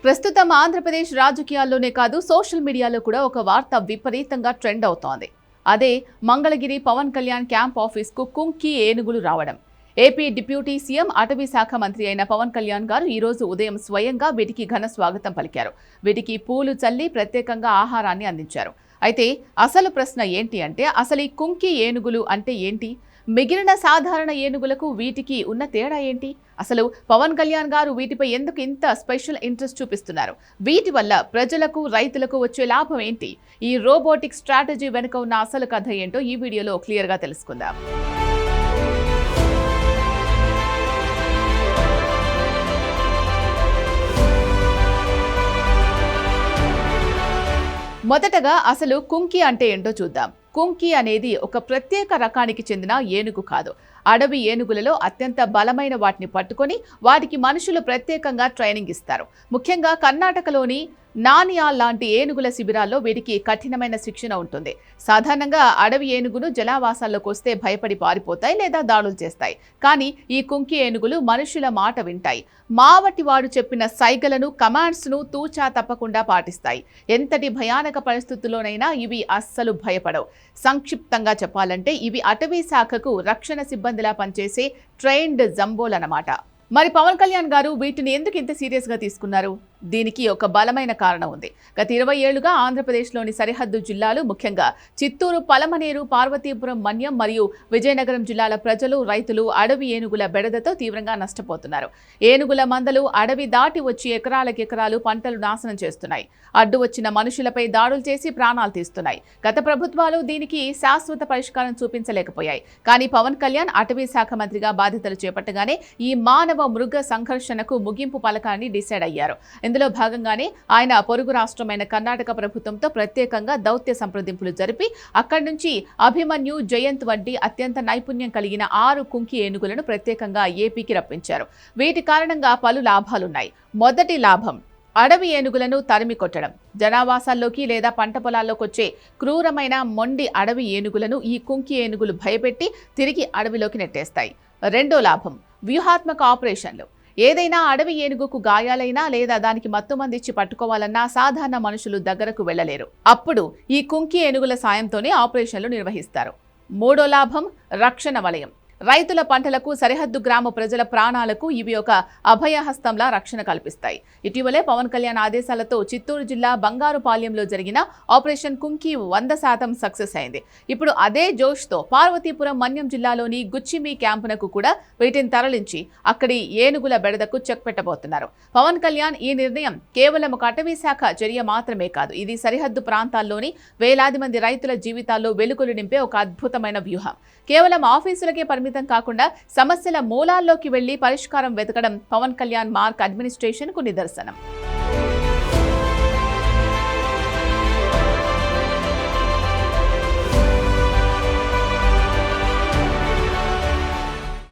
ప్రస్తుతం ఆంధ్రప్రదేశ్ రాజకీయాల్లోనే కాదు సోషల్ మీడియాలో కూడా ఒక వార్త విపరీతంగా ట్రెండ్ అవుతోంది. అదే మంగళగిరి పవన్ కళ్యాణ్ క్యాంప్ ఆఫీస్కు కుంకి ఏనుగులు రావడం. ఏపీ డిప్యూటీ సీఎం అటవీ శాఖ మంత్రి అయిన పవన్ కళ్యాణ్ గారు ఈ రోజు ఉదయం స్వయంగా వీటికి ఘన స్వాగతం పలికారు. వీటికి పూలు చల్లి ప్రత్యేకంగా ఆహారాన్ని అందించారు. అయితే అసలు ప్రశ్న ఏంటి అంటే అసలు ఈ కుంకి ఏనుగులు అంటే ఏంటి? మిగిలిన సాధారణ ఏనుగులకు వీటికి ఉన్న తేడా ఏంటి? అసలు పవన్ కళ్యాణ్ గారు వీటిపై ఎందుకు ఇంత స్పెషల్ ఇంట్రెస్ట్ చూపిస్తున్నారు? వీటి వల్ల ప్రజలకు రైతులకు వచ్చే లాభం ఏంటి? ఈ రోబోటిక్ స్ట్రాటజీ వెనుక ఉన్న అసలు కథ ఏంటో ఈ వీడియోలో క్లియర్గా తెలుసుకుందాం. మొదటగా అసలు కుంకి అంటే ఏంటో చూద్దాం. కుంకి అనేది ఒక ప్రత్యేక రకానికి చెందిన ఏనుగు కాదు. అడవి ఏనుగులలో అత్యంత బలమైన వాటిని పట్టుకొని వాటికి మనుషులు ప్రత్యేకంగా ట్రైనింగ్ ఇస్తారు. ముఖ్యంగా కర్ణాటకలోని నానియాల్ లాంటి ఏనుగుల శిబిరాల్లో వీటికి కఠినమైన శిక్షణ ఉంటుంది. సాధారణంగా అడవి ఏనుగులు జలావాసాల్లోకి వస్తే భయపడి పారిపోతాయి లేదా దాడులు చేస్తాయి. కానీ ఈ కుంకి ఏనుగులు మనుషుల మాట వింటాయి. మావటి వాడు చెప్పిన సైగలను, కమాండ్స్ను తూచా తప్పకుండా పాటిస్తాయి. ఎంతటి భయానక పరిస్థితుల్లోనైనా ఇవి అస్సలు భయపడవు. సంక్షిప్తంగా చెప్పాలంటే ఇవి అటవీ శాఖకు రక్షణ సిబ్బందిలా పనిచేసే ట్రైన్డ్ జంబోలు అన్నమాట. మరి పవన్ కళ్యాణ్ గారు వీటిని ఎందుకు ఇంత సీరియస్గా తీసుకున్నారు? దీనికి ఒక బలమైన కారణం ఉంది. గత 20 ఏళ్లుగా ఆంధ్రప్రదేశ్లోని సరిహద్దు జిల్లాలు, ముఖ్యంగా చిత్తూరు, పలమనేరు, పార్వతీపురం, మన్యం మరియు విజయనగరం జిల్లాల ప్రజలు, రైతులు అడవి ఏనుగుల బెడదతో తీవ్రంగా నష్టపోతున్నారు. ఏనుగుల మందలు అడవి దాటి వచ్చి ఎకరాలకెకరాలు పంటలు నాశనం చేస్తున్నాయి. అడ్డు వచ్చిన మనుషులపై దాడులు చేసి ప్రాణాలు తీస్తున్నాయి. గత ప్రభుత్వాలు దీనికి శాశ్వత పరిష్కారం చూపించలేకపోయాయి. కానీ పవన్ కళ్యాణ్ అటవీ శాఖ మంత్రిగా బాధ్యతలు చేపట్టగానే ఈ మానవ మృగ సంఘర్షణకు ముగింపు పలకాన్ని డిసైడ్ అయ్యారు. ఇందులో భాగంగానే ఆయన పొరుగు రాష్ట్రమైన కర్ణాటక ప్రభుత్వంతో ప్రత్యేకంగా దౌత్య సంప్రదింపులు జరిపి అక్కడి నుంచి అభిమన్యు, జయంత్ వంటి అత్యంత నైపుణ్యం కలిగిన 6 కుంకి ఏనుగులను ప్రత్యేకంగా ఏపీకి రప్పించారు. వీటి కారణంగా పలు లాభాలున్నాయి. మొదటి లాభం, అడవి ఏనుగులను తరిమి కొట్టడం. జనావాసాల్లోకి లేదా పంట పొలాల్లోకి వచ్చే క్రూరమైన మొండి అడవి ఏనుగులను ఈ కుంకి ఏనుగులు భయపెట్టి తిరిగి అడవిలోకి నెట్టేస్తాయి. రెండో లాభం, వ్యూహాత్మక ఆపరేషన్లు. ఏదైనా అడవి ఏనుగుకు గాయాలైనా లేదా దానికి మత్తుమందిచ్చి పట్టుకోవాలన్నా సాధారణ మనుషులు దగ్గరకు వెళ్లలేరు. అప్పుడు ఈ కుంకి ఏనుగుల సాయంతోనే ఆపరేషన్లు నిర్వహిస్తారు. మూడో లాభం, రక్షణ వలయం. రైతుల పంటలకు, సరిహద్దు గ్రామ ప్రజల ప్రాణాలకు ఇవి ఒక అభయహస్తంలా రక్షణ కల్పిస్తాయి. ఇటీవలే పవన్ కళ్యాణ్ ఆదేశాలతో చిత్తూరు జిల్లా బంగారుపాలెంలో జరిగిన ఆపరేషన్ కుంకి 100% సక్సెస్ అయింది. ఇప్పుడు అదే జోష్తో పార్వతీపురం, మన్యం జిల్లాలోని గుచ్చిమి క్యాంపునకు కూడా వీటిని తరలించి అక్కడి ఏనుగుల బెడదకు చెక్ పెట్టబోతున్నారు. పవన్ కళ్యాణ్ ఈ నిర్ణయం కేవలం ఒక అటవీ శాఖ చర్య మాత్రమే కాదు, ఇది సరిహద్దు ప్రాంతాల్లోని వేలాది మంది రైతుల జీవితాల్లో వెలుగులు నింపే ఒక అద్భుతమైన వ్యూహం. కేవలం ఆఫీసులకే పరిమితం కాకుండా సమస్యల మూలాల్లోకి వెళ్లి పరిష్కారం వెతకడం పవన్ కళ్యాణ్ మార్క్ అడ్మినిస్ట్రేషన్ కు నిదర్శనం.